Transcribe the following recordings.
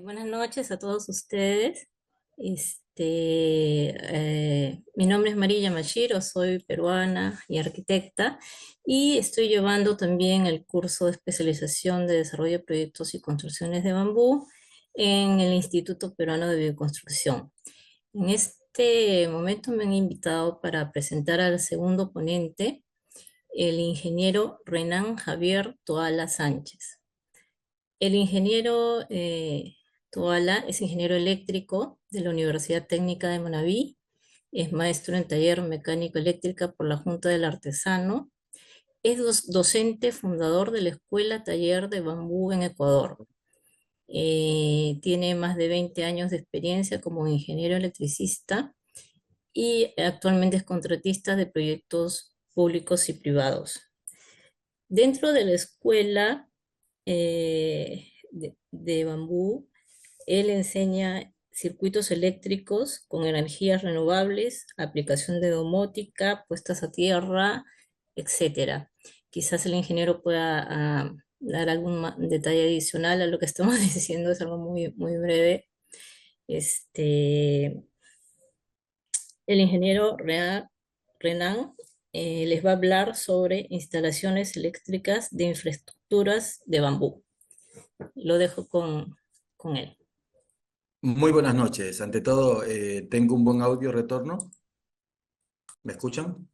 Buenas noches a todos ustedes. Mi nombre es María Machiro, soy peruana y arquitecta y estoy llevando también el curso de especialización de desarrollo de proyectos y construcciones de bambú en el Instituto Peruano de Bioconstrucción. En este momento me han invitado para presentar al segundo ponente, el ingeniero Renan Javier Toala Sánchez. El ingeniero Toala es ingeniero eléctrico de la Universidad Técnica de Manabí, es maestro en taller mecánico eléctrica por la Junta del Artesano, es docente fundador de la Escuela Taller de Bambú en Ecuador. Tiene más de 20 años de experiencia como ingeniero electricista y actualmente es contratista de proyectos públicos y privados. Dentro de la escuela de bambú, él enseña circuitos eléctricos con energías renovables, aplicación de domótica, puestas a tierra, etcétera. Quizás el ingeniero pueda dar algún detalle adicional a lo que estamos diciendo, es algo muy, muy breve. Este, el ingeniero Renan les va a hablar sobre instalaciones eléctricas de infraestructuras de bambú. Lo dejo con él. Muy buenas noches. Ante todo, tengo un buen audio retorno. ¿Me escuchan?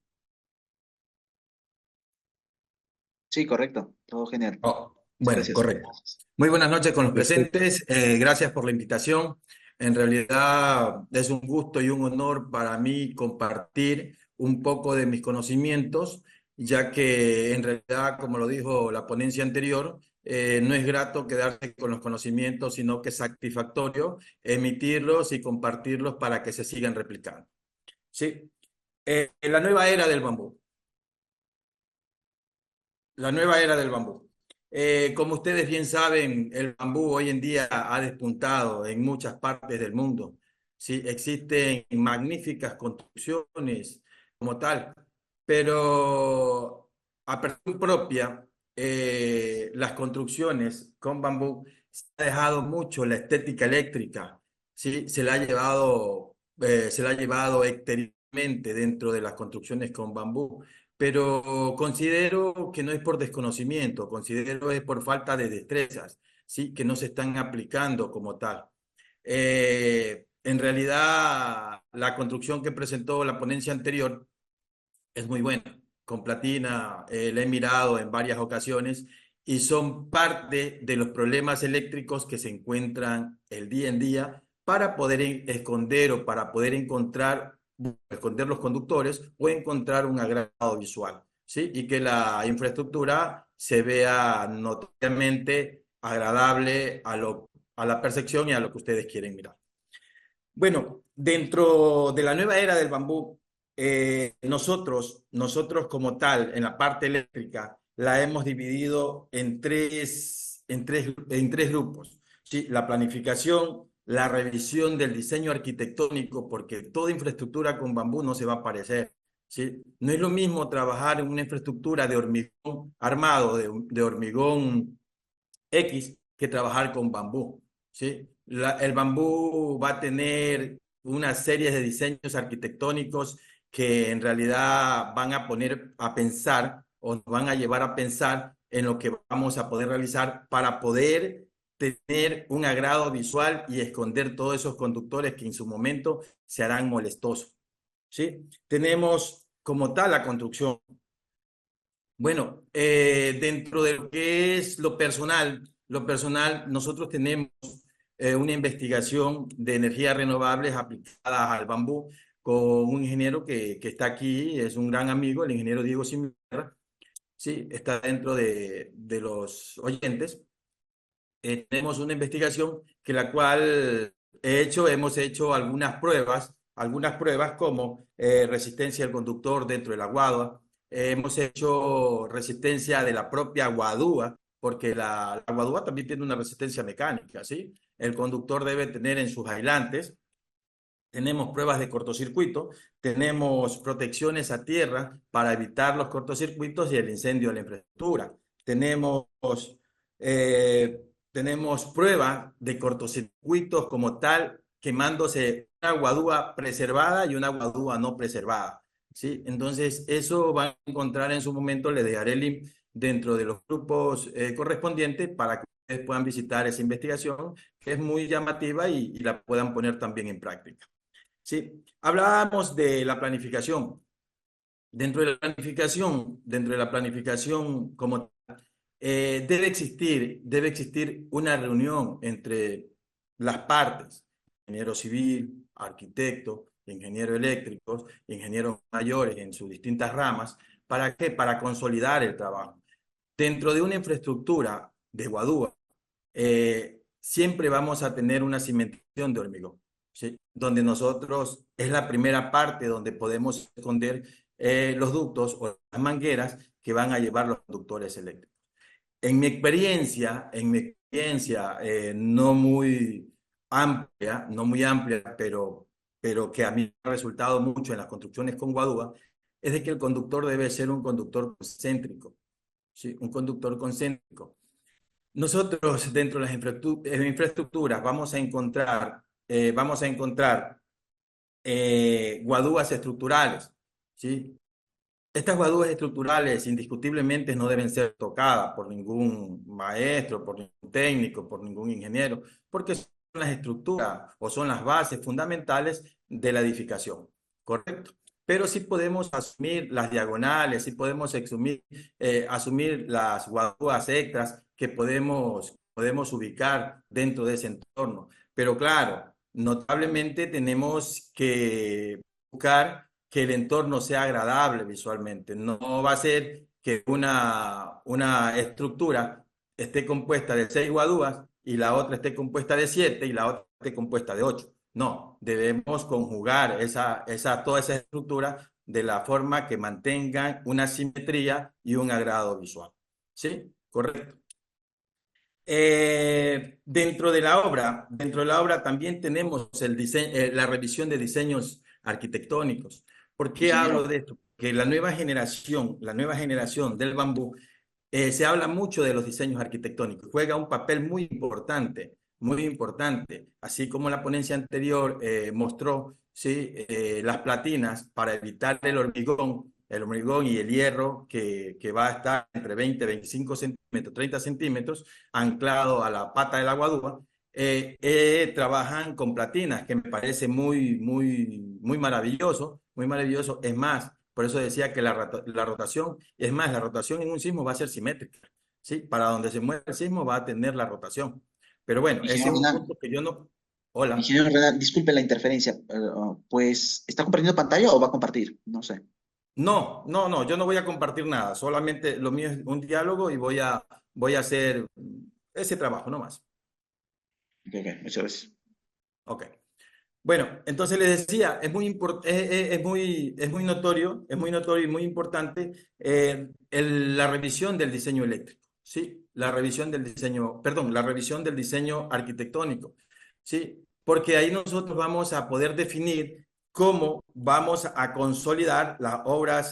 Sí, correcto. Todo genial. Oh, bueno, Gracias. correcto. Muy buenas noches con los Perfecto. presentes. Gracias por la invitación. En realidad es un gusto y un honor para mí compartir un poco de mis conocimientos, ya que en realidad, como lo dijo la ponencia anterior, no es grato quedarse con los conocimientos, sino que es satisfactorio emitirlos y compartirlos para que se sigan replicando. ¿Sí? La nueva era del bambú. La nueva era del bambú. Como ustedes bien saben, el bambú hoy en día ha despuntado en muchas partes del mundo. Sí, existen magníficas construcciones como tal, pero a persona propia, las construcciones con bambú se ha dejado mucho la estética eléctrica, ¿sí? Se la ha llevado exteriormente dentro de las construcciones con bambú, pero considero que no es por desconocimiento, considero es por falta de destrezas, ¿sí? Que no se están aplicando como tal. En realidad, la construcción que presentó la ponencia anterior es muy buena. Con Platina la he mirado en varias ocasiones y son parte de los problemas eléctricos que se encuentran el día en día para poder esconder o para poder esconder los conductores o encontrar un agrado visual, ¿sí? Y que la infraestructura se vea notoriamente agradable a la percepción y a lo que ustedes quieren mirar. Bueno, dentro de la nueva era del bambú, nosotros como tal, en la parte eléctrica, la hemos dividido en tres grupos. ¿Sí? La planificación, la revisión del diseño arquitectónico, porque toda infraestructura con bambú no se va a parecer. ¿Sí? No es lo mismo trabajar en una infraestructura de hormigón armado, de hormigón X, que trabajar con bambú. ¿Sí? El bambú va a tener una serie de diseños arquitectónicos que en realidad van a poner a pensar o nos van a llevar a pensar en lo que vamos a poder realizar para poder tener un agrado visual y esconder todos esos conductores que en su momento se harán molestosos. ¿Sí? Tenemos como tal la construcción. Bueno, dentro de lo que es lo personal, nosotros tenemos una investigación de energías renovables aplicadas al bambú con un ingeniero que está aquí, es un gran amigo, el ingeniero Diego Simierra, sí, está dentro de los oyentes. Tenemos una investigación que la cual hemos hecho algunas pruebas como resistencia del conductor dentro de la guadua. Hemos hecho resistencia de la propia guadúa, porque la guadúa también tiene una resistencia mecánica, ¿sí? El conductor debe tener en sus aislantes. Tenemos pruebas de cortocircuito, tenemos protecciones a tierra para evitar los cortocircuitos y el incendio de la infraestructura. Tenemos tenemos pruebas de cortocircuitos como tal, quemándose una guadúa preservada y una guadúa no preservada, ¿sí? Entonces, eso va a encontrar en su momento, le dejaré el link dentro de los grupos correspondientes para que ustedes puedan visitar esa investigación, que es muy llamativa y la puedan poner también en práctica, ¿sí? Hablábamos de la planificación. Dentro de la planificación como debe existir una reunión entre las partes, ingeniero civil, arquitecto, ingeniero eléctricos, ingenieros mayores en sus distintas ramas. ¿Para qué? Para consolidar el trabajo. Dentro de una infraestructura de Guadúa, siempre vamos a tener una cimentación de hormigón, ¿sí? Donde nosotros es la primera parte donde podemos esconder los ductos o las mangueras que van a llevar los conductores eléctricos. En mi experiencia no muy amplia, pero que a mí me ha resultado mucho en las construcciones con Guadúa, es de que el conductor debe ser un conductor concéntrico, ¿sí? Un conductor concéntrico. Nosotros dentro de las infraestructuras vamos a encontrar guadúas estructurales, ¿sí? Estas guadúas estructurales indiscutiblemente no deben ser tocadas por ningún maestro, por ningún técnico, por ningún ingeniero, porque son las estructuras o son las bases fundamentales de la edificación, ¿correcto? Pero sí podemos asumir las diagonales, sí podemos asumir las guadúas extras que podemos ubicar dentro de ese entorno. Pero claro, notablemente tenemos que buscar que el entorno sea agradable visualmente. No va a ser que una estructura esté compuesta de 6 guadúas y la otra esté compuesta de 7 y la otra esté compuesta de 8. No, debemos conjugar toda esa estructura de la forma que mantengan una simetría y un agrado visual. ¿Sí? Correcto. Dentro de la obra también tenemos la revisión de diseños arquitectónicos. ¿Por qué hablo Ingeniero, de esto? Que la nueva generación del bambú, se habla mucho de los diseños arquitectónicos, juega un papel muy importante, así como la ponencia anterior mostró, ¿sí? Las platinas para evitar el hormigón y el hierro que va a estar entre 20, 25 centímetros, 30 centímetros, anclado a la pata de la guadúa. Trabajan con platinas, que me parece muy, muy, muy maravilloso, muy maravilloso. Es más, por eso decía que la rotación, es más, la rotación en un sismo va a ser simétrica, ¿sí? Para donde se mueve el sismo va a tener la rotación. Pero bueno, ese ingeniero es un Renan, punto que yo no... Hola. ingeniero Renan, disculpe la interferencia, pues, ¿está compartiendo pantalla o va a compartir? No sé. No, no, no, yo no voy a compartir nada, solamente lo mío es un diálogo y voy a hacer ese trabajo, no más. Ok, ok, muchas gracias. Ok. Bueno, entonces les decía, es muy notorio y muy importante la revisión del diseño eléctrico, ¿sí? La revisión del diseño arquitectónico, ¿sí? Porque ahí nosotros vamos a poder definir cómo vamos a consolidar la obra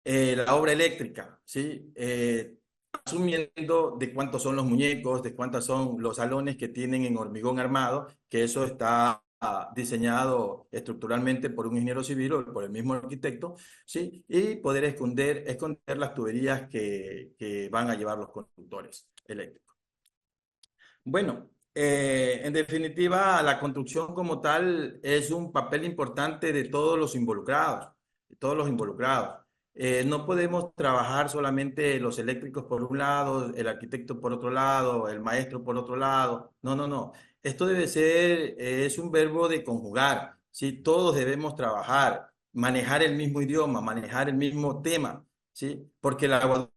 eléctrica, ¿sí? Asumiendo de cuántos son los muñecos, de cuántos son los salones que tienen en hormigón armado, que eso está diseñado estructuralmente por un ingeniero civil o por el mismo arquitecto, ¿sí? Y poder esconder las tuberías que van a llevar los conductores eléctricos. Bueno, en definitiva, la construcción como tal es un papel importante de todos los involucrados, de todos los involucrados. No podemos trabajar solamente los eléctricos por un lado, el arquitecto por otro lado, el maestro por otro lado. No, no, no. Esto es un verbo de conjugar, ¿sí? Todos debemos trabajar, manejar el mismo idioma, manejar el mismo tema, ¿sí? Porque la agua,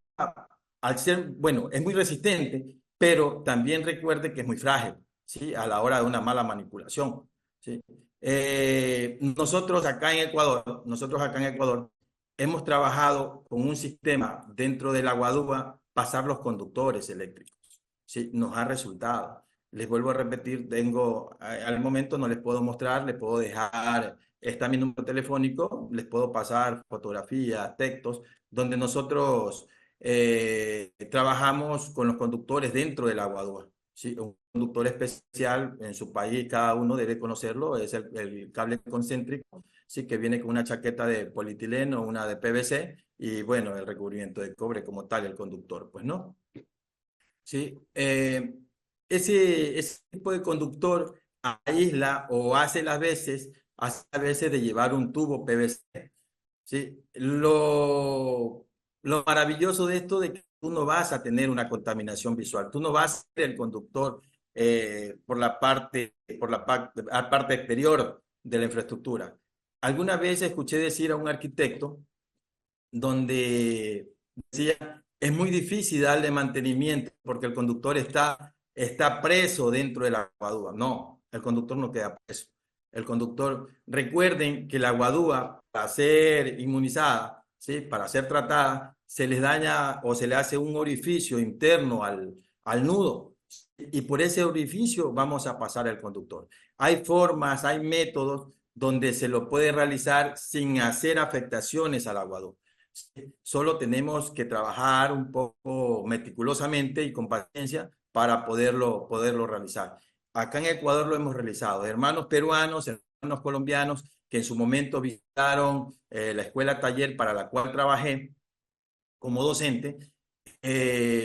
al ser, bueno, es muy resistente, pero también recuerde que es muy frágil, ¿sí? A la hora de una mala manipulación, ¿sí? Nosotros acá en Ecuador hemos trabajado con un sistema dentro de la guadúa, pasar los conductores eléctricos, ¿sí? Nos ha resultado. Les vuelvo a repetir, al momento no les puedo mostrar, les puedo dejar, está mi número telefónico, les puedo pasar fotografías, textos, donde nosotros trabajamos con los conductores dentro del aguadúa. ¿Sí? Un conductor especial en su país, cada uno debe conocerlo, es el cable concéntrico, ¿sí? Que viene con una chaqueta de polietileno, una de PVC y bueno, el recubrimiento de cobre como tal, el conductor, pues no. ¿Sí? Ese tipo de conductor aísla o hace a veces de llevar un tubo PVC. ¿Sí? Lo maravilloso de esto de que tú no vas a tener una contaminación visual, tú no vas a ser el conductor la parte exterior de la infraestructura. Alguna vez escuché decir a un arquitecto donde decía, es muy difícil darle mantenimiento porque el conductor está preso dentro de la aguadúa. No, el conductor no queda preso. El conductor, recuerden que la aguadúa, para ser inmunizada, ¿sí? Para ser tratada, se les daña o se le hace un orificio interno al nudo. Y por ese orificio vamos a pasar al conductor. Hay formas, hay métodos donde se lo puede realizar sin hacer afectaciones al aguadúa. Solo tenemos que trabajar un poco meticulosamente y con paciencia para poderlo realizar. Acá en Ecuador lo hemos realizado. Hermanos peruanos, hermanos colombianos que en su momento visitaron la escuela taller para la cual trabajé como docente,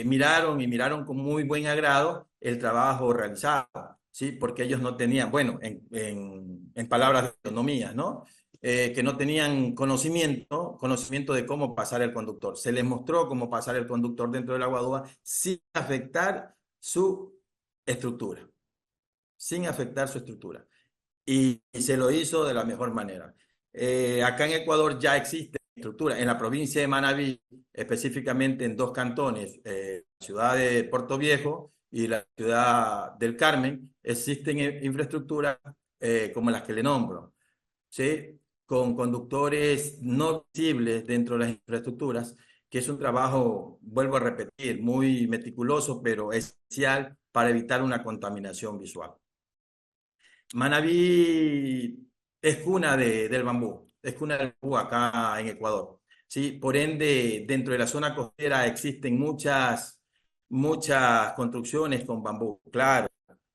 miraron con muy buen agrado el trabajo realizado, ¿sí? Porque ellos no tenían, bueno, en palabras de autonomía, ¿no? Que no tenían conocimiento de cómo pasar el conductor. Se les mostró cómo pasar el conductor dentro de la aguadúa sin afectar su estructura, sin afectar su estructura. Y se lo hizo de la mejor manera. Acá en Ecuador ya existe estructura. En la provincia de Manabí, específicamente en dos cantones, la ciudad de Puerto Viejo y la ciudad del Carmen, existen infraestructuras como las que le nombro, ¿sí? Con conductores no visibles dentro de las infraestructuras, que es un trabajo, vuelvo a repetir, muy meticuloso, pero esencial para evitar una contaminación visual. Manabí es cuna del bambú, es cuna del bambú acá en Ecuador. ¿Sí? Por ende, dentro de la zona costera existen muchas construcciones con bambú, claro,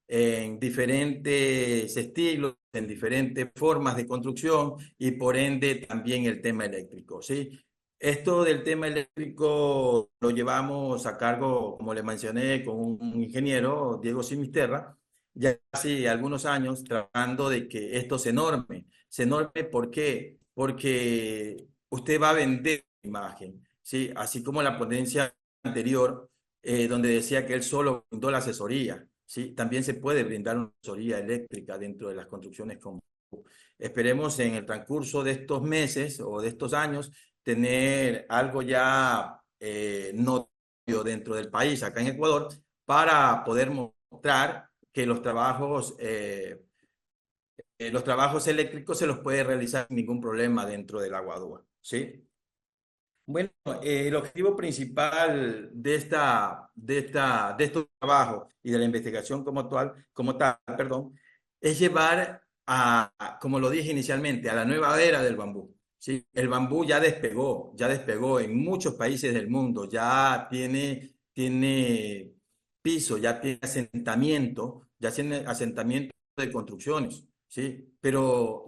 en diferentes estilos, en diferentes formas de construcción y por ende también el tema eléctrico, ¿sí? Esto del tema eléctrico lo llevamos a cargo, como le mencioné, con un ingeniero, Diego Simisterra, ya hace algunos años tratando de que esto se norme. Se norme, ¿por qué? Porque usted va a vender imagen, ¿sí? Así como la ponencia anterior, donde decía que él solo brindó la asesoría, ¿sí? También se puede brindar una asesoría eléctrica dentro de las construcciones con. Esperemos en el transcurso de estos meses o de estos años tener algo ya notorio dentro del país, acá en Ecuador, para poder mostrar que los trabajos eléctricos se los puede realizar sin ningún problema dentro del aguadúa, ¿sí? Bueno, el objetivo principal de estos trabajos y de la investigación como tal, perdón, es llevar como lo dije inicialmente, a la nueva era del bambú. ¿Sí? El bambú ya despegó en muchos países del mundo, ya tiene piso, ya tiene asentamiento de construcciones, ¿sí? Pero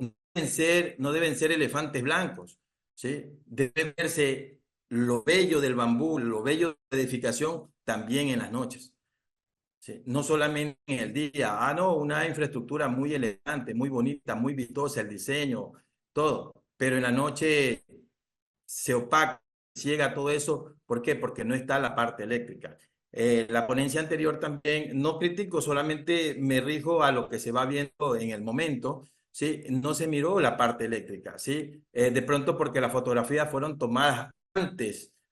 no deben ser elefantes blancos. ¿Sí? Debe verse lo bello del bambú, lo bello de la edificación también en las noches. ¿Sí? No solamente en el día. No, una infraestructura muy elegante, muy bonita, muy vistosa, el diseño, todo. Pero en la noche se opaca, ciega todo eso. ¿Por qué? Porque no está la parte eléctrica. La ponencia anterior también, no critico, solamente me rijo a lo que se va viendo en el momento, ¿sí? No se miró la parte eléctrica, ¿sí? De pronto porque las fotografías fueron tomadas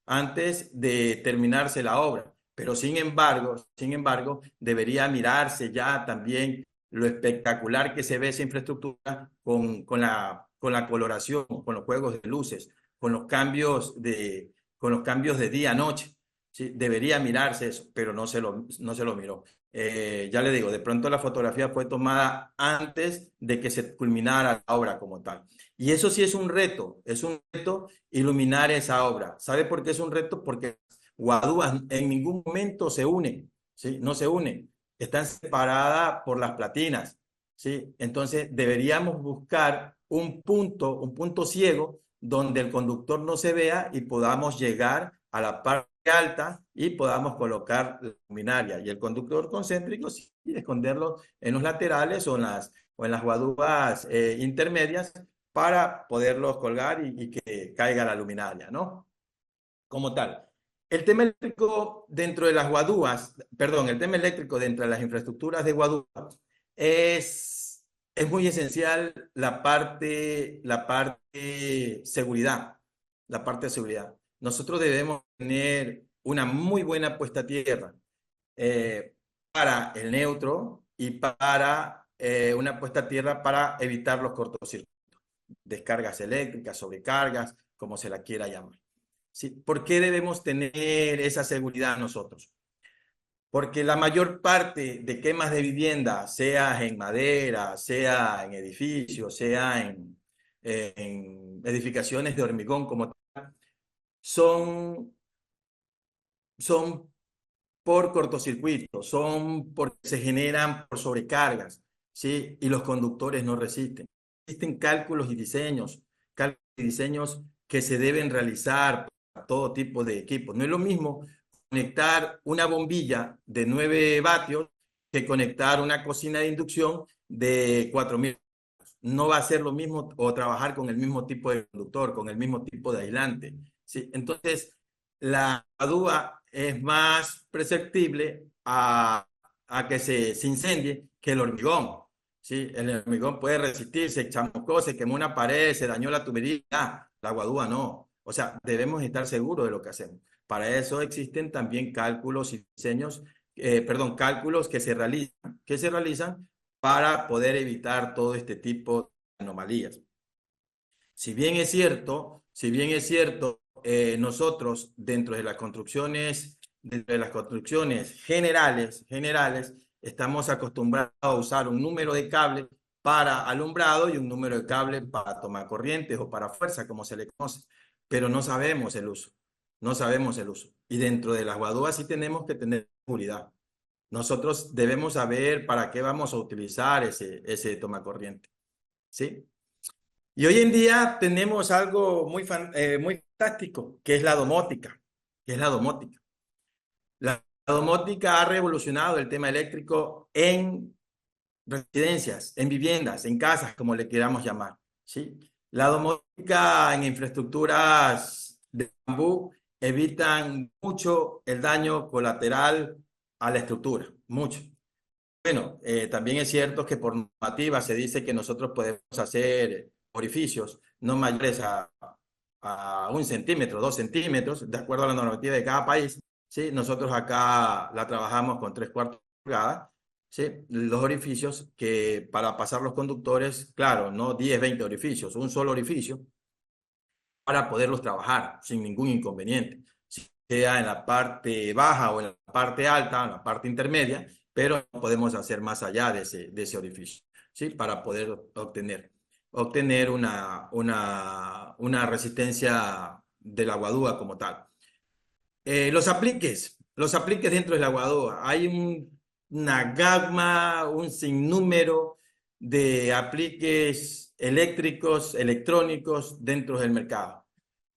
antes de terminarse la obra, pero sin embargo, debería mirarse ya también lo espectacular que se ve esa infraestructura con la coloración, con los juegos de luces, con los cambios de día a noche. Sí, debería mirarse eso, pero no se lo miró. Ya le digo, de pronto la fotografía fue tomada antes de que se culminara la obra como tal. Y eso sí es un reto iluminar esa obra. ¿Sabe por qué es un reto? Porque guadúas en ningún momento se unen, ¿sí? No se unen, están separadas por las platinas, ¿sí? Entonces deberíamos buscar un punto ciego donde el conductor no se vea y podamos llegar a la parte alta y podamos colocar la luminaria y el conductor concéntrico y esconderlo en los laterales o en las guadúas intermedias para poderlos colgar y que caiga la luminaria, ¿no? Como tal. El tema eléctrico dentro de las guadúas, perdón, el tema eléctrico dentro de las infraestructuras de guadúas es muy esencial la parte seguridad, la parte de seguridad. Nosotros debemos tener una muy buena puesta a tierra eh, para el neutro y para una puesta a tierra para evitar los cortocircuitos, descargas eléctricas, sobrecargas, como se la quiera llamar. ¿Sí? ¿Por qué debemos tener esa seguridad nosotros? Porque la mayor parte de quemas de vivienda, sea en madera, sea en edificios, sea en edificaciones de hormigón como tal, son, son por cortocircuito, son porque se generan por sobrecargas, ¿sí? Y los conductores no resisten. Existen cálculos y diseños que se deben realizar para todo tipo de equipos. No es lo mismo conectar una bombilla de 9 vatios que conectar una cocina de inducción de 4.000. No va a ser lo mismo o trabajar con el mismo tipo de conductor, con el mismo tipo de aislante, ¿sí? Entonces, la adúa es más perceptible a que se incendie que el hormigón, ¿sí? El hormigón puede resistir, se chamuscó, se quemó una pared, se dañó la tubería, la guadúa no. O sea, debemos estar seguros de lo que hacemos. Para eso existen también cálculos y diseños, cálculos que se realizan para poder evitar todo este tipo de anomalías. Si bien es cierto, nosotros dentro de las construcciones generales, estamos acostumbrados a usar un número de cable para alumbrado y un número de cable para tomar corrientes o para fuerza, como se le conoce, pero no sabemos el uso, no sabemos el uso. Y dentro de las guadúas sí tenemos que tener seguridad. Nosotros debemos saber para qué vamos a utilizar ese tomacorriente, ¿sí? Y hoy en día tenemos algo muy fantástico, que es la domótica, que es la domótica. La domótica ha revolucionado el tema eléctrico en residencias, en viviendas, en casas, como le queramos llamar, ¿sí? La domótica en infraestructuras de bambú evitan mucho el daño colateral a la estructura, mucho. Bueno, también es cierto que por normativa se dice que nosotros podemos hacer orificios no mayores a 1 centímetro, 2 centímetros, de acuerdo a la normativa de cada país. ¿Sí? Nosotros acá la trabajamos con 3/4 pulgadas, ¿sí? Los orificios que para pasar los conductores, claro, no 10, 20 orificios, un solo orificio para poderlos trabajar sin ningún inconveniente, sea en la parte baja o en la parte alta, en la parte intermedia, pero no podemos hacer más allá de ese orificio, ¿sí? Para poder obtener una resistencia de la guadúa como tal. Los apliques dentro de la guadúa. Hay una gama, un sinnúmero de apliques eléctricos, electrónicos dentro del mercado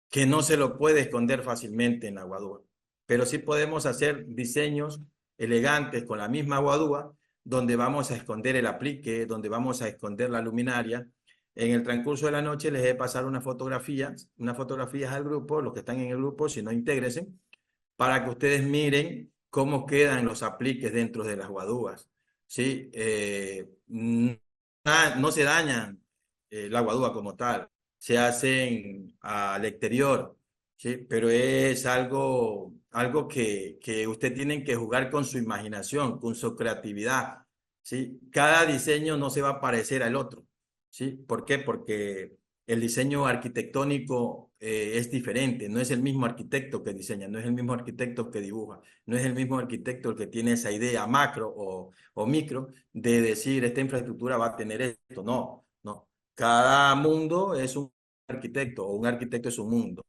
que no se lo puede esconder fácilmente en la guadúa. Pero sí podemos hacer diseños elegantes con la misma guadúa, donde vamos a esconder el aplique, donde vamos a esconder la luminaria. En el transcurso de la noche les he pasado unas fotografías al grupo, los que están en el grupo, si no, intégrense, para que ustedes miren cómo quedan los apliques dentro de las guadúas. ¿Sí? No se dañan la guadúa como tal, se hacen al exterior, ¿sí? Pero es algo que usted tiene que jugar con su imaginación, con su creatividad, ¿sí? Cada diseño no se va a parecer al otro, ¿sí? ¿Por qué? Porque el diseño arquitectónico es diferente, no es el mismo arquitecto que diseña, no es el mismo arquitecto que dibuja, no es el mismo arquitecto el que tiene esa idea macro o micro de decir esta infraestructura va a tener esto, no, no. Cada mundo es un arquitecto o un arquitecto es un mundo.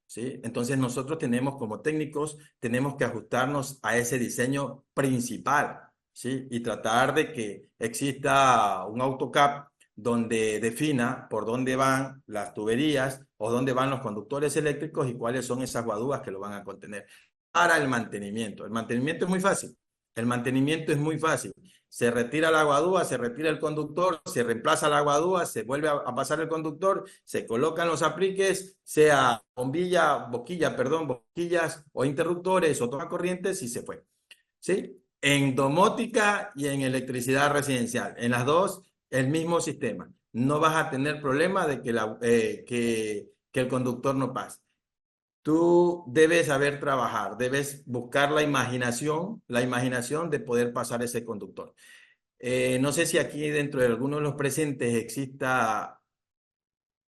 ¿sí? Entonces nosotros tenemos como técnicos, tenemos que ajustarnos a ese diseño principal, ¿sí? Y tratar de que exista un AutoCAD donde defina por dónde van las tuberías o dónde van los conductores eléctricos y cuáles son esas guadúas que lo van a contener. Para el mantenimiento. El mantenimiento es muy fácil. El mantenimiento es muy fácil. Se retira la guadúa, se retira el conductor, se reemplaza la guadúa, se vuelve a pasar el conductor, se colocan los apliques, sea boquillas o interruptores o tomacorrientes y se fue. ¿Sí? En domótica y en electricidad residencial. En las dos, el mismo sistema. No vas a tener problema de que el conductor no pase. Tú debes saber trabajar, debes buscar la imaginación de poder pasar ese conductor. No sé si aquí dentro de alguno de los presentes exista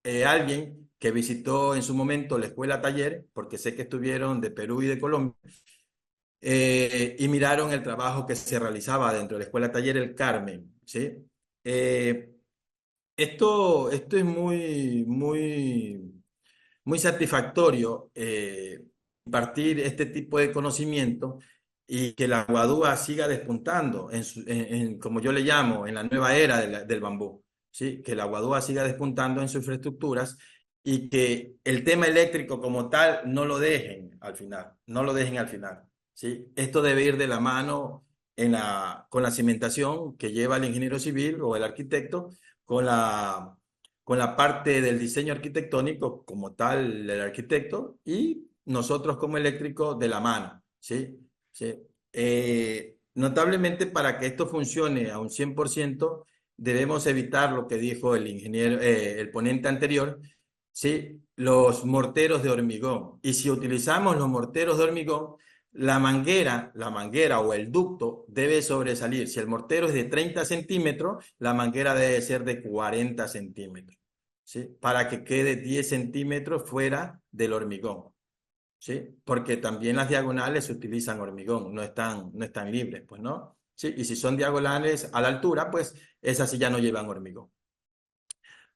alguien que visitó en su momento la escuela taller, porque sé que estuvieron de Perú y de Colombia, y miraron el trabajo que se realizaba dentro de la escuela taller El Carmen, ¿sí? Eh, esto es muy satisfactorio impartir este tipo de conocimiento y que la guadúa siga despuntando, como yo le llamo, en la nueva era del bambú, ¿sí? Que la guadúa siga despuntando en sus infraestructuras y que el tema eléctrico como tal no lo dejen al final, no lo dejen al final, ¿sí? Esto debe ir de la mano con la cimentación que lleva el ingeniero civil o el arquitecto, con la parte del diseño arquitectónico como tal el arquitecto y nosotros como eléctrico de la mano, ¿sí? ¿Sí? Notablemente para que esto funcione a un 100% debemos evitar lo que dijo el ingeniero, el ponente anterior, ¿sí? Los morteros de hormigón. Y si utilizamos los morteros de hormigón, la manguera o el ducto debe sobresalir. Si el mortero es de 30 centímetros, la manguera debe ser de 40 centímetros, ¿sí? Para que quede 10 centímetros fuera del hormigón, ¿sí? Porque también las diagonales utilizan hormigón, no están libres, pues, ¿no? ¿Sí? Y si son diagonales a la altura, pues esas sí ya no llevan hormigón.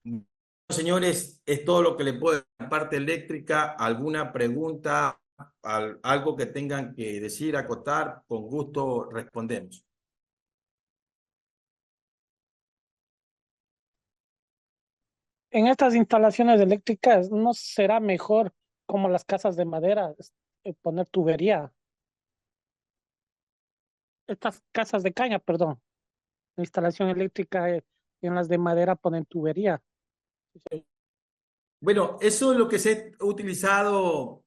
Bueno, señores, es todo lo que le puedo decir. La parte eléctrica, alguna pregunta, algo que tengan que decir, acotar, con gusto respondemos. En estas instalaciones eléctricas, ¿no será mejor como las casas de madera poner tubería? Estas casas de caña, perdón, la instalación eléctrica en las de madera ponen tubería. Bueno, eso es lo que se ha utilizado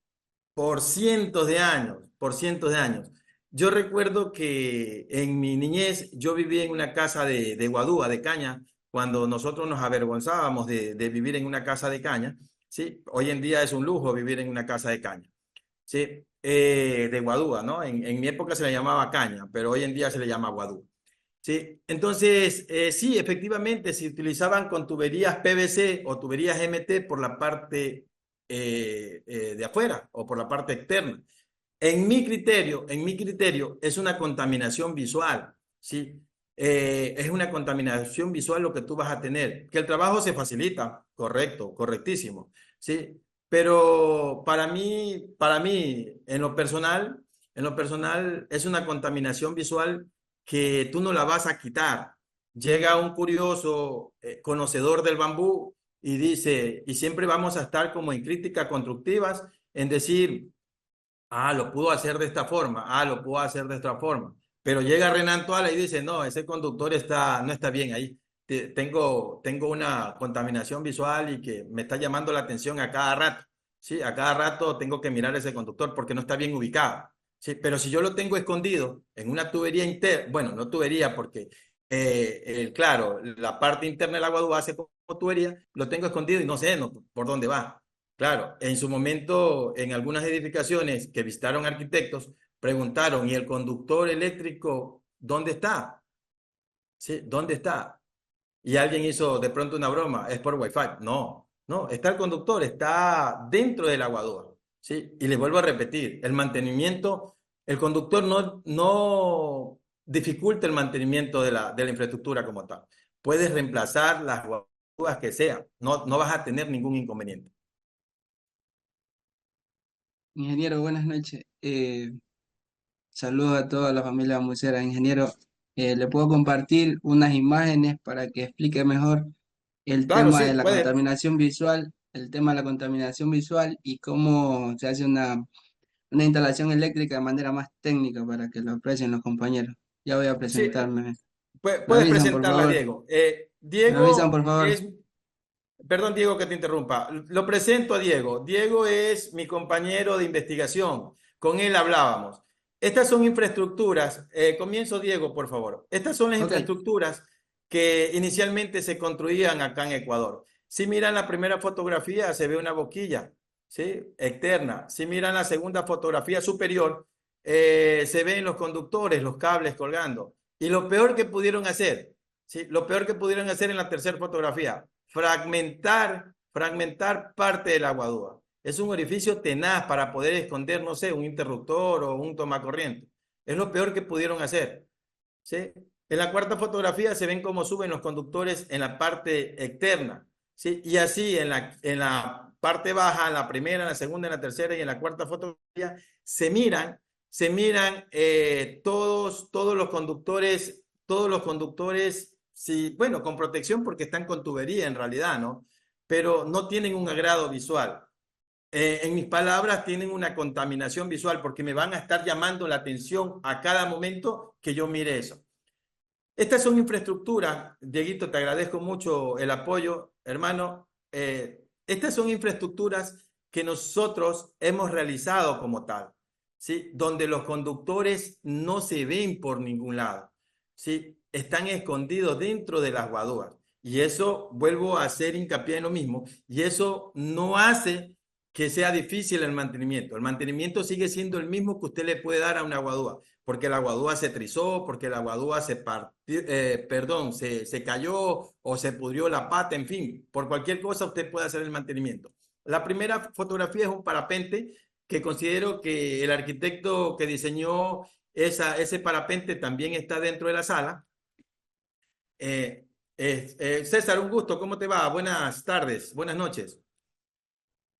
por cientos de años, por cientos de años. Yo recuerdo que en mi niñez yo vivía en una casa de guadúa, de caña, cuando nosotros nos avergonzábamos de vivir en una casa de caña, ¿sí? Hoy en día es un lujo vivir en una casa de caña, ¿sí? De guadúa, ¿no? En mi época se le llamaba caña, pero hoy en día se le llama guadúa. Sí, entonces, sí, efectivamente, se utilizaban con tuberías PVC o tuberías MT por la parte de afuera o por la parte externa. En mi criterio, es una contaminación visual, ¿sí? Es una contaminación visual lo que tú vas a tener. Que el trabajo se facilita, correcto, correctísimo, ¿sí? Pero para mí, en lo personal, es una contaminación visual que tú no la vas a quitar. Llega un curioso conocedor del bambú y dice, y siempre vamos a estar como en críticas constructivas, en decir, ah, lo pudo hacer de esta forma, ah, lo pudo hacer de esta forma. Pero llega Renan Toala y dice, no, ese conductor no está bien ahí. Tengo una contaminación visual y que me está llamando la atención a cada rato. Sí, a cada rato tengo que mirar ese conductor porque no está bien ubicado. Sí, pero si yo lo tengo escondido en una tubería interna, bueno, no tubería porque, claro, la parte interna del agua hace como tubería, lo tengo escondido y no sé por dónde va. Claro, en su momento, en algunas edificaciones que visitaron arquitectos, preguntaron, ¿y el conductor eléctrico dónde está? ¿Sí? ¿Dónde está? Y alguien hizo de pronto una broma, es por Wi-Fi. No, no, está el conductor, está dentro del aguador. ¿Sí? Y les vuelvo a repetir, el mantenimiento, el conductor no dificulta el mantenimiento de la infraestructura como tal. Puedes reemplazar las guaduas que sean, no vas a tener ningún inconveniente. Ingeniero, buenas noches. Saludos a toda la familia Musera. Ingeniero, ¿le puedo compartir unas imágenes para que explique mejor el Claro, tema sí, de la puede. contaminación visual, el tema de la contaminación visual y cómo se hace una instalación eléctrica de manera más técnica para que lo aprecien los compañeros? Ya voy a Sí, presentarme. Me puedes avisan, por presentarla, favor. Diego. Me avisan, Diego por favor. es, perdón, Diego, que te interrumpa. Lo presento a Diego. Diego es mi compañero de investigación. Con él hablábamos. Estas son infraestructuras. Comienzo, Diego, por favor. Estas son las Ok, infraestructuras que inicialmente se construían acá en Ecuador. Si miran la primera fotografía, se ve una boquilla, ¿sí? Externa. Si miran la segunda fotografía superior, se ven los conductores, los cables colgando. Y lo peor que pudieron hacer, ¿sí? Lo peor que pudieron hacer en la tercera fotografía, fragmentar parte del aguadúa. Es un orificio tenaz para poder esconder, no sé, un interruptor o un tomacorriente. Es lo peor que pudieron hacer, ¿sí? En la cuarta fotografía se ven cómo suben los conductores en la parte externa, ¿sí? Y así en la parte baja, en la primera, en la segunda, en la tercera y en la cuarta fotografía, se miran todos los conductores, sí, bueno, con protección porque están con tubería en realidad, ¿no? Pero no tienen un agrado visual. En mis palabras, tienen una contaminación visual porque me van a estar llamando la atención a cada momento que yo mire eso. Estas son infraestructuras, Dieguito, te agradezco mucho el apoyo, hermano. Estas son infraestructuras que nosotros hemos realizado como tal, ¿sí? Donde los conductores no se ven por ningún lado, ¿sí? Están escondidos dentro de las guaduas. Y eso, vuelvo a hacer hincapié en lo mismo, y eso no hace que sea difícil el mantenimiento. El mantenimiento sigue siendo el mismo que usted le puede dar a una guadúa porque la guadúa se trizó, porque la guadúa se partió, perdón, se cayó o se pudrió la pata, en fin, por cualquier cosa usted puede hacer el mantenimiento. La primera fotografía es un parapente que considero que el arquitecto que diseñó ese parapente también está dentro de la sala. César, un gusto, ¿cómo te va? Buenas tardes, buenas noches.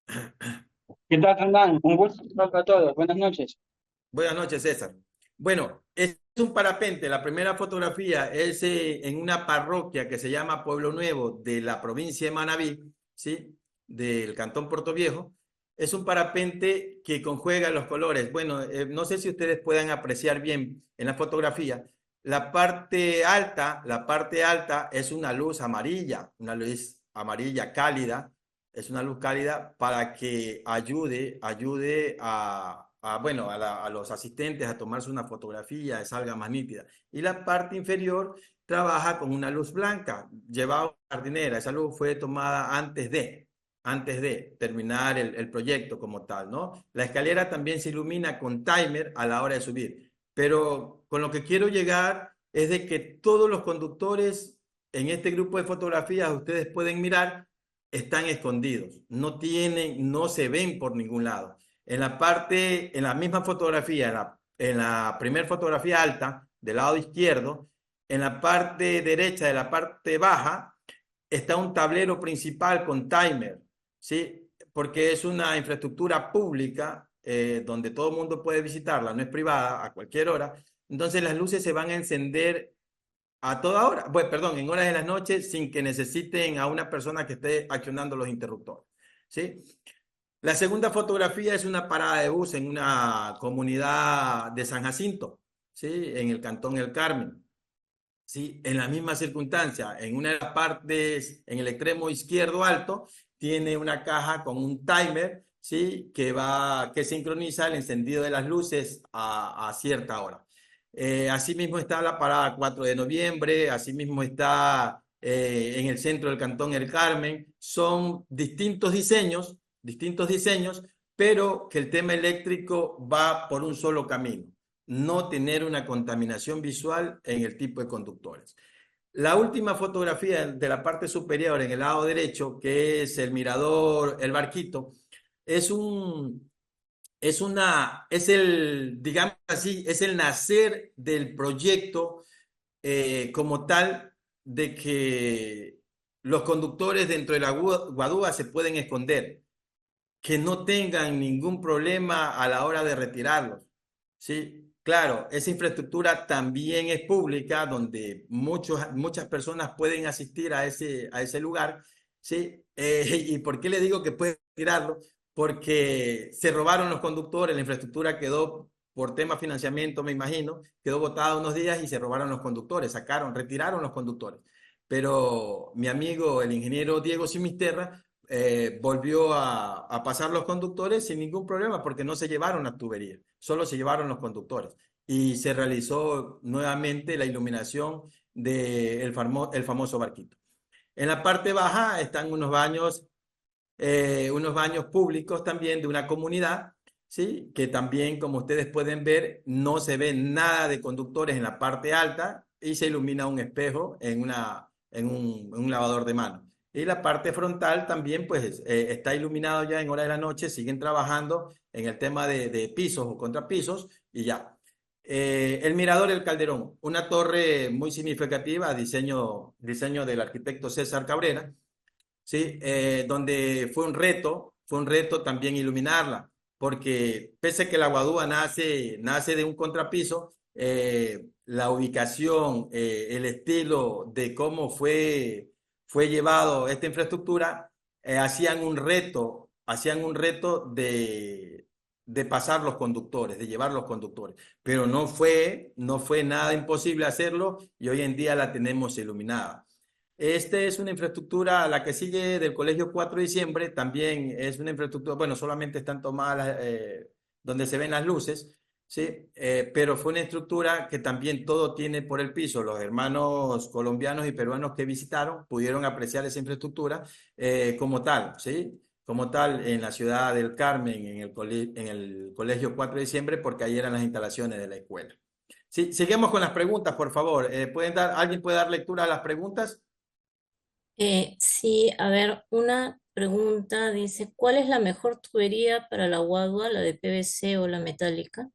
¿Qué tal, Hernán? Un gusto estar a todos. Buenas noches. Buenas noches, César. Bueno, es un parapente. La primera fotografía es en una parroquia que se llama Pueblo Nuevo de la provincia de Manabí, ¿sí? Del cantón Puerto Viejo. Es un parapente que conjuega los colores. Bueno, no sé si ustedes puedan apreciar bien en la fotografía. La parte alta es una luz amarilla cálida. Es una luz cálida para que ayude bueno, a los asistentes a tomarse una fotografía, salga más nítida. Y la parte inferior trabaja con una luz blanca, llevada a una jardinera. Esa luz fue tomada antes de terminar el proyecto como tal, ¿no? La escalera también se ilumina con timer a la hora de subir. Pero con lo que quiero llegar es de que todos los conductores en este grupo de fotografías ustedes pueden mirar están escondidos, no se ven por ningún lado. En la misma fotografía, en la primera fotografía alta, del lado izquierdo, en la parte derecha de la parte baja, está un tablero principal con timer, ¿sí? Porque es una infraestructura pública donde todo el mundo puede visitarla, no es privada, a cualquier hora. Entonces las luces se van a encender a toda hora, pues, perdón, en horas de las noches sin que necesiten a una persona que esté accionando los interruptores, ¿sí? La segunda fotografía es una parada de bus en una comunidad de San Jacinto, ¿sí? En el cantón El Carmen, ¿sí? En la misma circunstancia, en una de las partes, en el extremo izquierdo alto, tiene una caja con un timer, ¿sí? Que sincroniza el encendido de las luces a cierta hora. Asimismo está la parada 4 de noviembre, asimismo está en el centro del cantón El Carmen. Son distintos diseños, pero que el tema eléctrico va por un solo camino, no tener una contaminación visual en el tipo de conductores. La última fotografía de la parte superior en el lado derecho, que es el mirador, el barquito, es digamos así, es el nacer del proyecto como tal de que los conductores dentro de la guadúa se pueden esconder. que no tengan ningún problema a la hora de retirarlos. Sí, claro, esa infraestructura también es pública, donde muchas personas pueden asistir a ese lugar. ¿Sí? ¿Y por qué le digo que pueden retirarlo? Porque se robaron los conductores, la infraestructura quedó por tema de financiamiento, me imagino, quedó botada unos días y se robaron los conductores, retiraron los conductores. Pero mi amigo, el ingeniero Diego Simisterra, volvió a pasar los conductores sin ningún problema porque no se llevaron las tuberías, solo se llevaron los conductores. Y se realizó nuevamente la iluminación del famoso barquito. En la parte baja están unos baños públicos también de una comunidad, ¿sí? Que también, como ustedes pueden ver, no se ve nada de conductores en la parte alta y se ilumina un espejo en un lavador de manos. Y la parte frontal también, pues, está iluminado ya en horas de la noche, siguen trabajando en el tema de pisos o contrapisos y ya. El Mirador del Calderón, una torre muy significativa, diseño del arquitecto César Cabrera, ¿sí? Donde fue un reto también iluminarla, porque pese a que la Guadúa nace de un contrapiso, la ubicación, el estilo de cómo fue llevado esta infraestructura, hacían un reto de pasar los conductores, de llevar los conductores, pero no fue nada imposible hacerlo y hoy en día la tenemos iluminada. Esta es una infraestructura, la que sigue del Colegio 4 de Diciembre, también es una infraestructura, bueno, solamente están tomadas donde se ven las luces, ¿sí? Pero fue una estructura que también todo tiene por el piso. Los hermanos colombianos y peruanos que visitaron pudieron apreciar esa infraestructura como tal, ¿sí? Como tal en la ciudad del Carmen, en el Colegio 4 de Diciembre, porque ahí eran las instalaciones de la escuela. Sí, seguimos con las preguntas, por favor. ¿Alguien puede dar lectura a las preguntas? Sí, a ver, una pregunta dice, ¿cuál es la mejor tubería para la guadua, la de PVC o la metálica?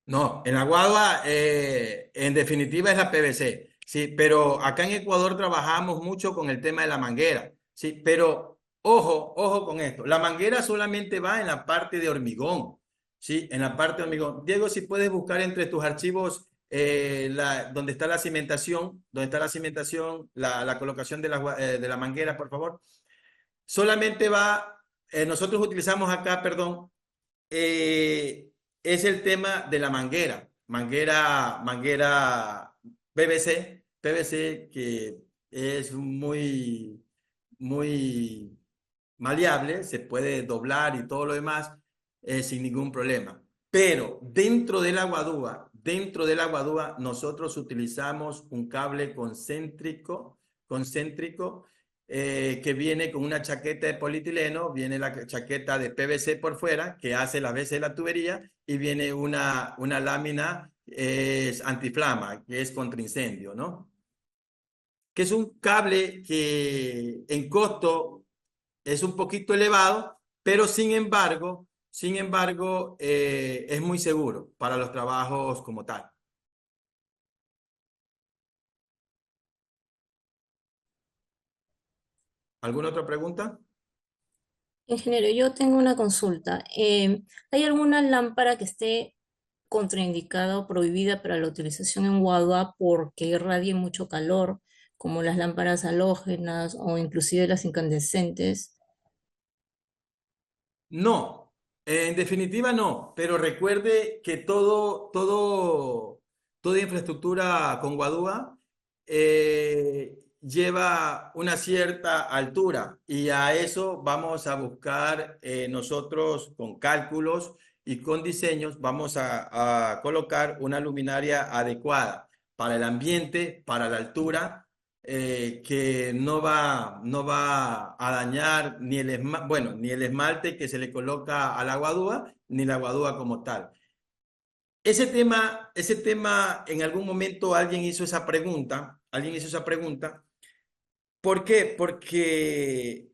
No, en la guadua, en definitiva es la PVC, sí, pero acá en Ecuador trabajamos mucho con el tema de la manguera, sí, pero ojo con esto, la manguera solamente va en la parte de hormigón, sí, en la parte de hormigón. Diego, si puedes buscar entre tus archivos donde está la cimentación, la colocación de la manguera, por favor. Solamente nosotros utilizamos acá, perdón, es el tema de la manguera PVC que es muy maleable, se puede doblar y todo lo demás sin ningún problema. Pero dentro del aguadúa, nosotros utilizamos un cable concéntrico que viene con una chaqueta de polietileno, viene la chaqueta de PVC por fuera, que hace las veces de la tubería, y viene una lámina antiflama, que es contra incendio, ¿no? Que es un cable que en costo es un poquito elevado, pero sin embargo, es muy seguro para los trabajos como tal. ¿Alguna otra pregunta? Ingeniero, yo tengo una consulta. ¿Hay alguna lámpara que esté contraindicada o prohibida para la utilización en guadua porque irradie mucho calor, como las lámparas halógenas o inclusive las incandescentes? No, en definitiva no, pero recuerde que toda infraestructura con Guadúa lleva una cierta altura y a eso vamos a buscar nosotros con cálculos y con diseños, vamos a colocar una luminaria adecuada para el ambiente, para la altura que no va a dañar ni ni el esmalte que se le coloca a la guadúa, ni la guadúa como tal. Ese tema, en algún momento alguien hizo esa pregunta. ¿Por qué? Porque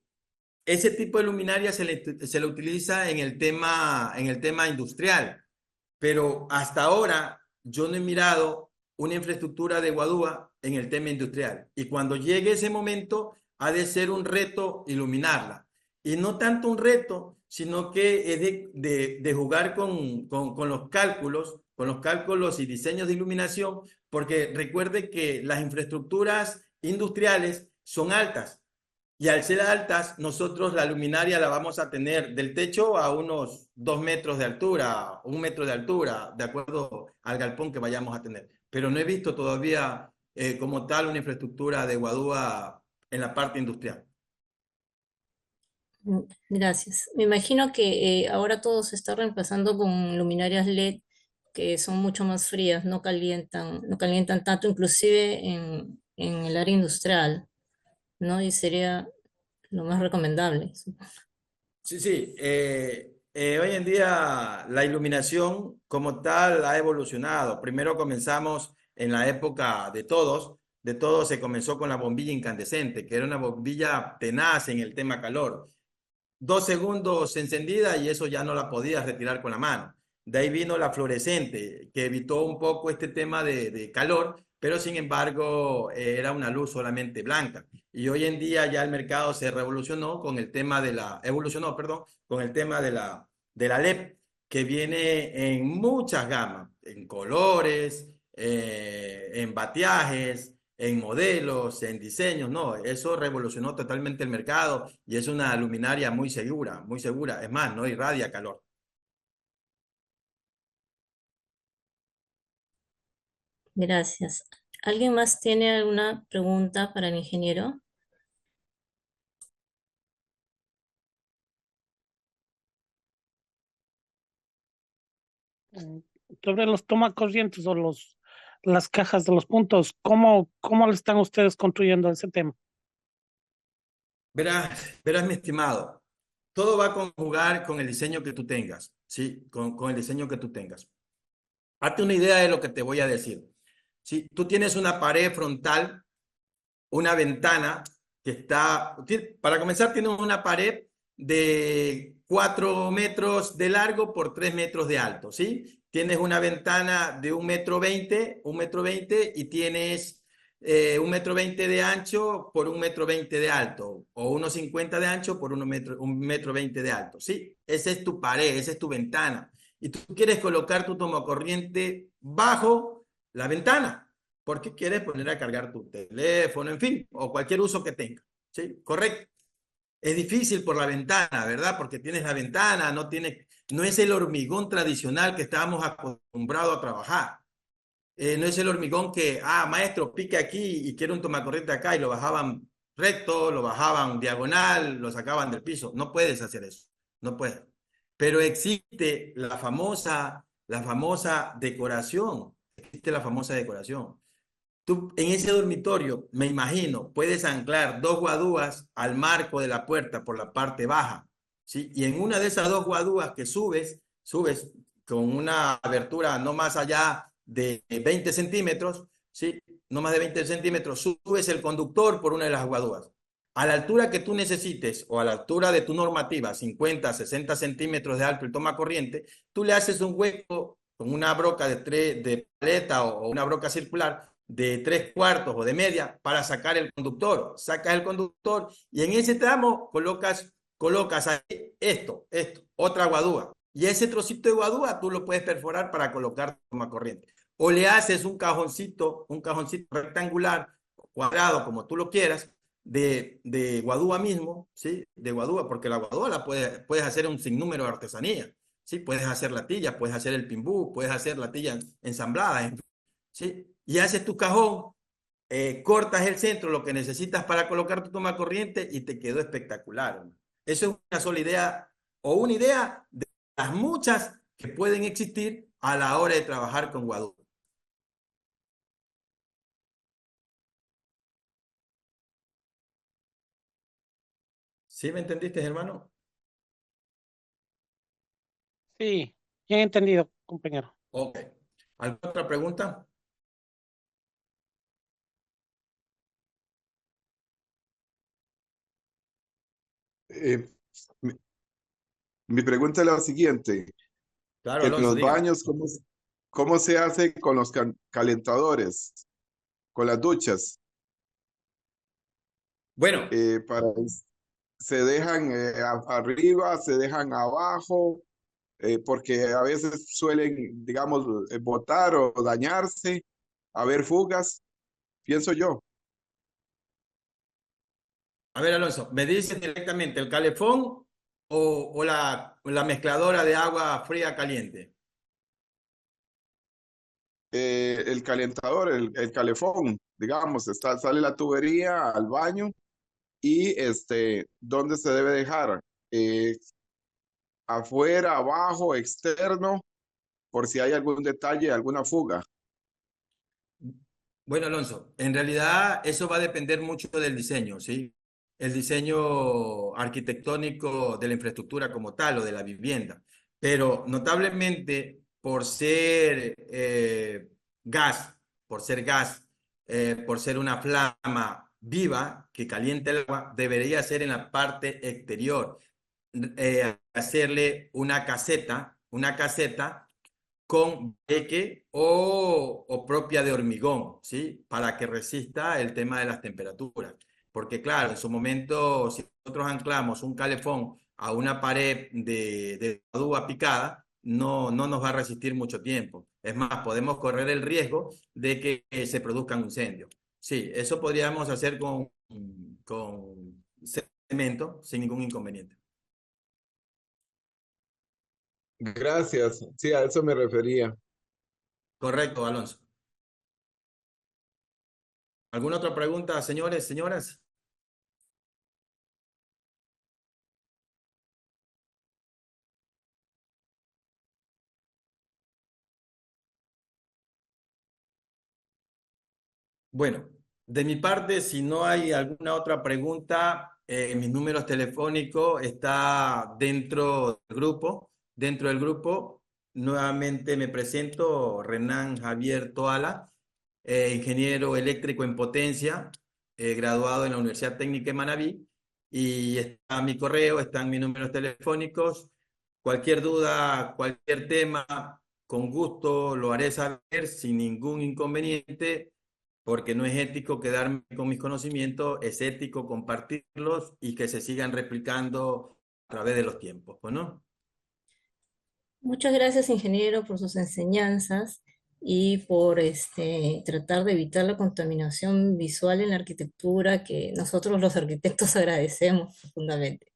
ese tipo de luminaria se le utiliza en el tema industrial, pero hasta ahora yo no he mirado una infraestructura de guadúa en el tema industrial. Y cuando llegue ese momento, ha de ser un reto iluminarla. Y no tanto un reto, sino que es de jugar con los cálculos y diseños de iluminación, porque recuerde que las infraestructuras industriales son altas. Y al ser altas, nosotros la luminaria la vamos a tener del techo a unos 2 metros de altura, 1 metro de altura, de acuerdo al galpón que vayamos a tener. Pero no he visto todavía como tal una infraestructura de Guadúa en la parte industrial. Gracias. Me imagino que ahora todo se está reemplazando con luminarias LED que son mucho más frías, no calientan tanto, inclusive en el área industrial, ¿no? Y sería lo más recomendable. Sí, sí. Hoy en día la iluminación como tal ha evolucionado. Primero comenzamos en la época de todos se comenzó con la bombilla incandescente, que era una bombilla tenaz en el tema calor. 2 segundos encendida y eso ya no la podías retirar con la mano. De ahí vino la fluorescente, que evitó un poco este tema de calor, pero sin embargo era una luz solamente blanca. Y hoy en día ya el mercado se revolucionó con el tema evolucionó, perdón, con el tema de la LED, que viene en muchas gamas, en colores, en bateajes, en modelos, en diseños, no, eso revolucionó totalmente el mercado y es una luminaria muy segura, muy segura. Es más, no irradia calor. Gracias. ¿Alguien más tiene alguna pregunta para el ingeniero? Mm, Sobre los tomacorrientes o las cajas de los puntos, ¿cómo le están ustedes construyendo ese tema? Verás, mi estimado, todo va a conjugar con el diseño que tú tengas, ¿sí? Con el diseño que tú tengas. Hazte una idea de lo que te voy a decir. Si tú tienes una pared frontal, una ventana que está, para comenzar, tienes una pared de 4 metros de largo por 3 metros de alto, ¿sí? Tienes una ventana de 1,20 m, y tienes 1,20 m de ancho por 1,20 m de alto, o 1,50 m de ancho por 1,20 m de alto, ¿sí? Esa es tu pared, esa es tu ventana. Y tú quieres colocar tu tomacorriente bajo la ventana porque quieres poner a cargar tu teléfono, en fin, o cualquier uso que tenga, ¿sí? Correcto. Es difícil por la ventana, ¿verdad? Porque tienes la ventana, no es el hormigón tradicional que estábamos acostumbrados a trabajar. No es el hormigón que, maestro, pique aquí y quiero un tomacorriente acá y lo bajaban recto, lo bajaban diagonal, lo sacaban del piso. No puedes hacer eso, no puedes. Pero existe la famosa decoración, existe la famosa decoración. Tú en ese dormitorio, me imagino, puedes anclar 2 guadúas al marco de la puerta por la parte baja, ¿sí? Y en una de esas 2 guadúas que subes con una abertura no más allá de 20 centímetros, ¿sí? No más de 20 centímetros, subes el conductor por una de las guadúas. A la altura que tú necesites o a la altura de tu normativa, 50, 60 centímetros de alto el toma corriente, tú le haces un hueco con una broca de paleta o una broca circular de 3/4 o de media para sacar el conductor. Sacas el conductor y en ese tramo colocas ahí otra guadúa. Y ese trocito de guadúa tú lo puedes perforar para colocar toma corriente. O le haces un cajoncito rectangular, cuadrado, como tú lo quieras, de guadúa mismo, ¿sí? De guadúa, porque la guadúa la puedes hacer un sinnúmero de artesanía, ¿sí? Puedes hacer la tilla, puedes hacer el pimbú, puedes hacer la tilla ensamblada, ¿sí? Y haces tu cajón, cortas el centro, lo que necesitas para colocar tu toma corriente y te quedó espectacular. Eso es una sola idea o una idea de las muchas que pueden existir a la hora de trabajar con guadúa. ¿Sí me entendiste, hermano? Sí, bien entendido, compañero. Ok. ¿Alguna otra pregunta? Eh, mi, mi pregunta es la siguiente, Claro, que en Alonso, los diga. baños, ¿cómo se hace con los calentadores, con las duchas? Bueno, Para se dejan arriba, se dejan abajo, porque a veces suelen, digamos, botar o dañarse, haber fugas, pienso yo. A ver, Alonso, ¿me dices directamente el calefón o la mezcladora de agua fría caliente? El calentador, el calefón, digamos, sale la tubería al baño y ¿dónde se debe dejar? Eh, Afuera, abajo, externo, por si hay algún detalle, alguna fuga. Bueno, Alonso, en realidad eso va a depender mucho del diseño, ¿sí? El diseño arquitectónico de la infraestructura como tal o de la vivienda. Pero notablemente gas, por ser gas, por ser una flama viva que calienta el agua, debería ser en la parte exterior. Hacerle una caseta con breque o propia de hormigón, ¿sí? Para que resista el tema de las temperaturas. Porque claro, en su momento, si nosotros anclamos un calefón a una pared de aduba picada, no nos va a resistir mucho tiempo. Es más, podemos correr el riesgo de que se produzca un incendio. Sí, eso podríamos hacer con cemento sin ningún inconveniente. Gracias, sí, a eso me refería. Correcto, Alonso. ¿Alguna otra pregunta, señores, señoras? Bueno, de mi parte, si no hay alguna otra pregunta, mis números telefónicos está dentro del grupo. Dentro del grupo, nuevamente me presento, Renan Javier Toala, ingeniero eléctrico en potencia, graduado en la Universidad Técnica de Manabí, y está mi correo, están mis números telefónicos. Cualquier duda, cualquier tema, con gusto lo haré saber sin ningún inconveniente, porque no es ético quedarme con mis conocimientos, es ético compartirlos y que se sigan replicando a través de los tiempos, pues, ¿no? Muchas gracias, ingeniero, por sus enseñanzas y por tratar de evitar la contaminación visual en la arquitectura que nosotros los arquitectos agradecemos profundamente.